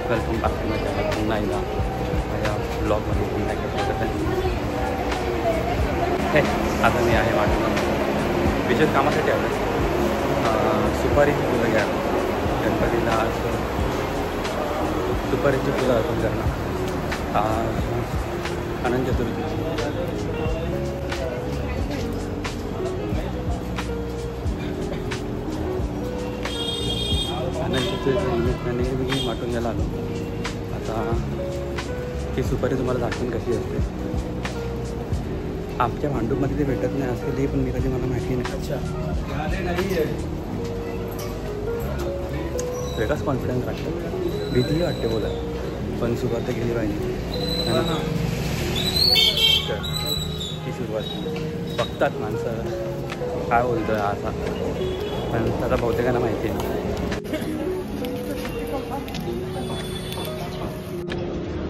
Welcome back to my channel. पुन्हा एकदा माझ्या ब्लॉगमध्ये पुन्हा एकदा स्वागत आहे. आता मी आहे वाटून विशेष कामासाठी आलो. सुपारीची फुलं घ्या. गणपतीला आज सुपारीची फुलं अर्पण करणं. अनंत चतुर्थी. अनंत चतुर्थीच्या निमित्ताने मी माटून घ्यायला आलो. आता ही सुपारी तुम्हाला दाखवून कशी असते. आमच्या भांडूपमध्ये ते भेटत नाही असेल हे पण मी कधी मला माहिती नाही. अच्छा, वेगळाच कॉन्फिडन्स वाटतं. भीतीही वाटते बोला, पण सुरुवात तर केली पाहिजे. ही सुरुवात बघतात माणसं काय बोलतं असा, पण आता बहुतेकांना माहिती आहे.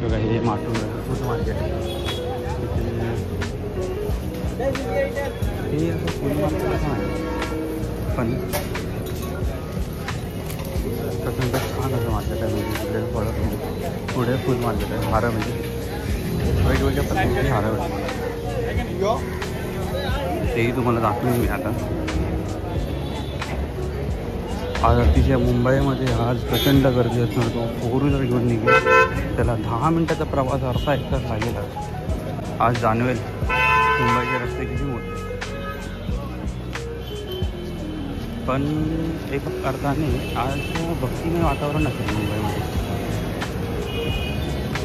बघा हे माटून फूड मार्केट हे असं फूड मार्केट असं आहे, पण प्रचंड छान असं मार्केट आहे. म्हणजे तिकडे फळं पुढे फूड मार्केट आहे. हारं म्हणजे वेगवेगळ्या प्रकारची हारं भेटतात. तेही तुम्हाला दाखवून मी आता. आज अतिशय मुंबईमध्ये आज प्रचंड गर्दी असणार. तो 4 व्हीलर घेऊन निघेल त्याला 10 मिनटाचा प्रवास अर्धा 1 तास लागेल. आज जाणवेल मुंबईचे रस्ते किती मोठे. पण एक अर्थाने आज भक्तिमय वातावरण असेल मुंबईमध्ये.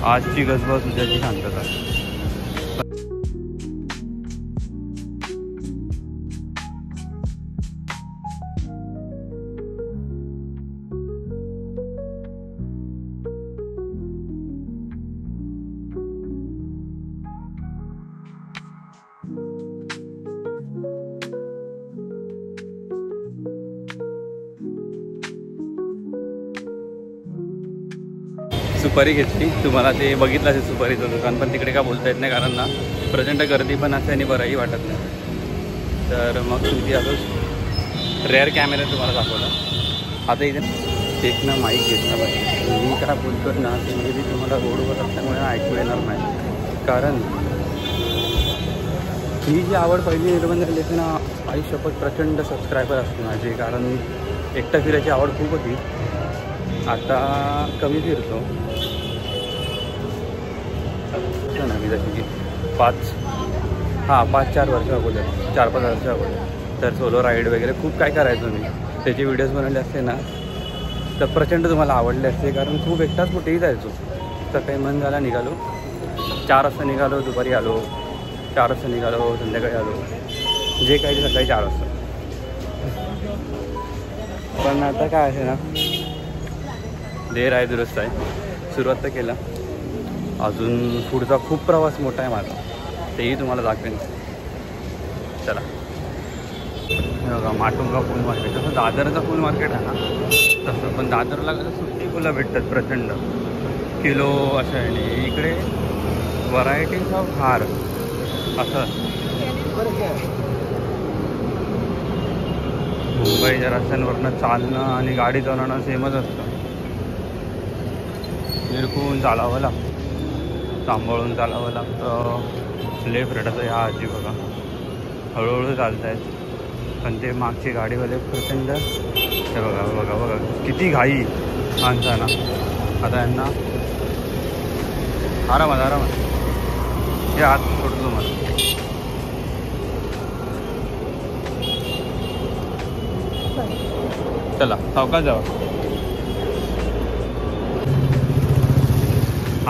आजची गजबज उद्याची शांतता. सुपारी घेतली. तुम्हाला ते बघितलं असेल सुपारीचं दुकान, पण तिकडे का बोलता येत नाही कारण ना प्रचंड गर्दी पण असते आणि बरंही वाटत नाही. तर मग तुम्ही असं रेअर कॅमेरा तुम्हाला दाखवला. आता इथे एक ना माईक घेतला पाहिजे. मी काय बोलतो ना ते म्हणजे मी तुम्हाला रोडवर असल्यामुळे ऐकू येणार नाही. कारण ही जी आवड पहिली निर्बंध केली होती ना, आयुष्यभर प्रचंड सबस्क्रायबर असते माझे. कारण एकटा फिरायची आवड खूप होती. आता कमी फिरतो ना मी, जशी की 5-4 वर्ष अगोदर 4-5 वर्ष अगोदर तर सोलो राईड वगैरे खूप काय करायचो मी. त्याचे व्हिडिओज बनवले असते ना तर प्रचंड तुम्हाला आवडले असते. कारण खूप एकटाच कुठेही जायचो. सकाळी मन झाला निघालो, 4 वाजता निघालो, दुपारी आलो, 4 वाजता निघालो, संध्याकाळी आलो, जे काही ते सकाळी 4 वाजता. पण आता काय आहे ना, देर आहे दुरुस्त आहे. सुरुवात तर केला, अजून पुढचा खूप प्रवास मोठा आहे माझा. तेही तुम्हाला दाखवेन. चला. बघा माटुंगा फूल मार्केट. जसं दादरचा फूल मार्केट आहे ना तसं, पण दादरला कसं सुट्टी फुलं भेटतात प्रचंड किलो असं आहे. आणि इकडे व्हरायटीज ऑफ हार असं. मुंबईच्या रस्त्यांवरनं चालणं आणि गाडी चालवणं सेमच असतं. निरखून चालावं लागतं, सांभाळून चालावं लागतं. लेफ्ट रेटाचं ह्या आजी बघा हळूहळू चालत आहेत, पण ते मागची गाडीवाले प्रचंड. हे बघा बघा बघा किती घाई माणसांना. आता यांना आरामात हे हात सोडतो मला. चला सावकाश जावा.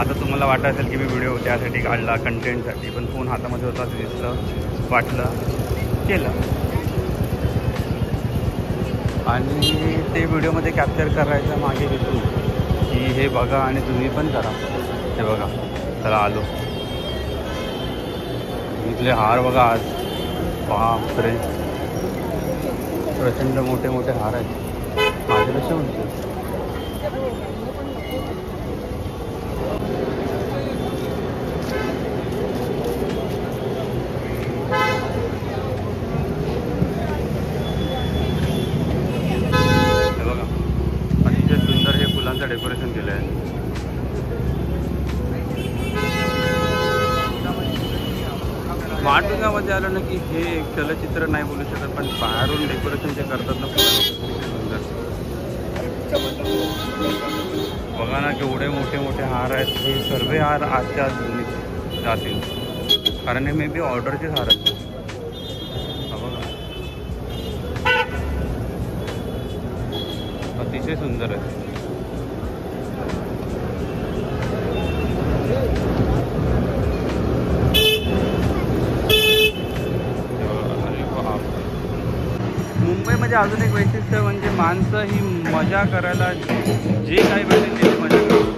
आता तुम्हाला वाटत असेल की मी व्हिडिओ त्यासाठी काढला कंटेंटसाठी, पण फोन हातामध्ये होता ते दिसलं, वाटलं, केलं. आणि ते व्हिडिओमध्ये कॅप्चर करायचं मागे घेतो की हे बघा आणि तुम्ही पण करा. हे बघा चला आलो. इथले हार बघा आज बापरे प्रचंड मोठे मोठे हार आहेत. माझे कसे म्हणते फुलांचं डेकोरेशन केलं आहे. माटुंगामध्ये आलं ना की हे चलचित्र नाही बोलू शकत, पण बाहेरून डेकोरेशन जे करतात ना फुलांचं सुंदर. बघा ना केवढे मोठे मोठे हार आहेत. हे सर्व हार आजच्या जातील, कारण हे मे बी ऑर्डरचेच हार आहेत. बघा अतिशय सुंदर आहे. मुंबईमध्ये अजून एक वैशिष्ट्य म्हणजे माणसं ही मजा करायला जे काही भेटेल ते मजा करतात.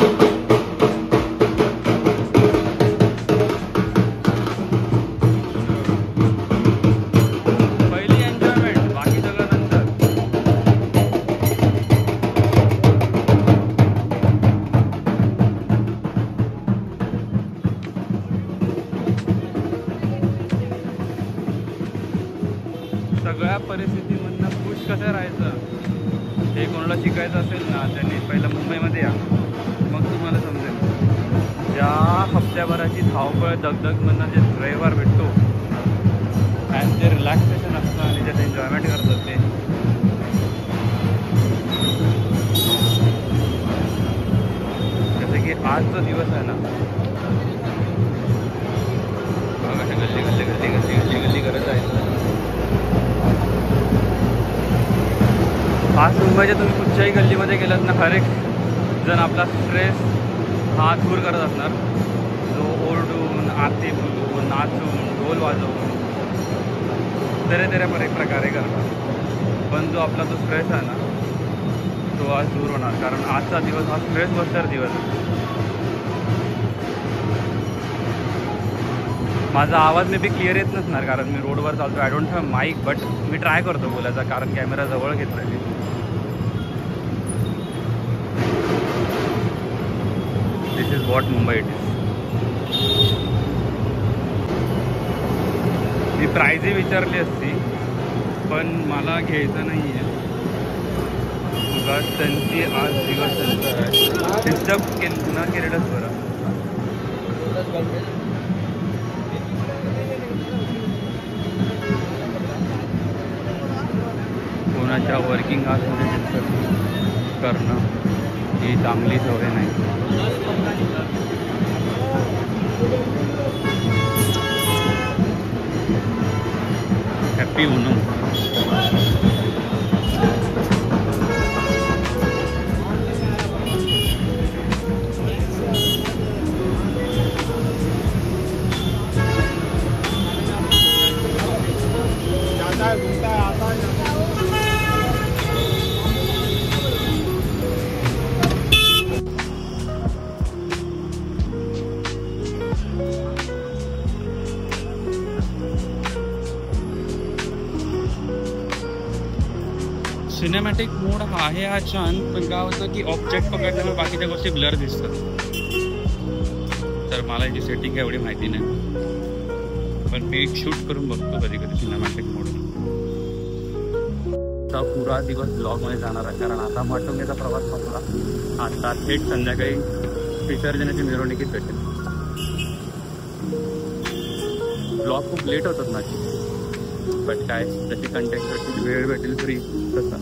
पहिली एन्जॉयमेंट, बाकी सगळं नंतर. सगळ्या परिस्थितीमधनं खुश कसं राहायचं हे कोणाला शिकायचं असेल ना त्यांनी पहिलं मुंबईमध्ये या, मग तुम्हाला समजेल. ज्या हप्त्याभराची धावपळ दगदगमधनं जे रविवार भेटतो आणि जे रिलॅक्सेशन असतं आणि ज्यात एन्जॉयमेंट करतात ते, जसं की आजचा दिवस आहे ना, बघा गल्ली गल्ली गल्ली गल्ली गल्ली गल्ली करत जायचं. आज मुंबईच्या तुम्ही कुठच्याही गल्लीमध्ये गेलात ना, हर एक जण आपला स्ट्रेस हा दूर करत असणार. जो ओरडून, आरती बोलून, नाचून, ढोल वाजवून तेरे प्रकारे करतात. पण जो आपला जो स्ट्रेस आहे ना तो आज दूर होणार, कारण आजचा दिवस हा स्ट्रेस बस्टर दिवस आहे. माझा आवाज मे बी क्लिअर येत नसणार कारण मी रोडवर चालतो. I don't have mic, but मी ट्राय करतो बोलायचा, कारण कॅमेरा जवळ घेतला आहे. This is what Mumbai it is. मी प्राईजही विचारली असती पण मला घ्यायचं नाही आहे. उगाच त्यांची आज दिवस त्यांचा आहे, डिस्टर्ब न केलेलंच बरं. कोणाच्या वर्किंग आवर्समध्ये डिस्कस करणं ही चांगली सवय नाही. हॅपी उनो. सिनेमॅटिक मोड आहे हा छान, पण काय होतं की ऑब्जेक्ट पकडल्यामुळे बाकीच्या गोष्टी ब्लर दिसतात. तर मला याची सेटिंग एवढी माहिती नाही, पण मी एक शूट करून बघतो कधी कधी सिनेमॅटिक मोड. आता पुरा दिवस ब्लॉगमध्ये जाणार आहे, कारण आता माटुंग्याचा प्रवास संपला. आता थेट संध्याकाळी विसर्जनाची मिरवणुकीत भेटेल. ब्लॉग खूप लेट होतात माझी, बट काय जशी कंटेंट वेळ भेटेल फ्री तसा.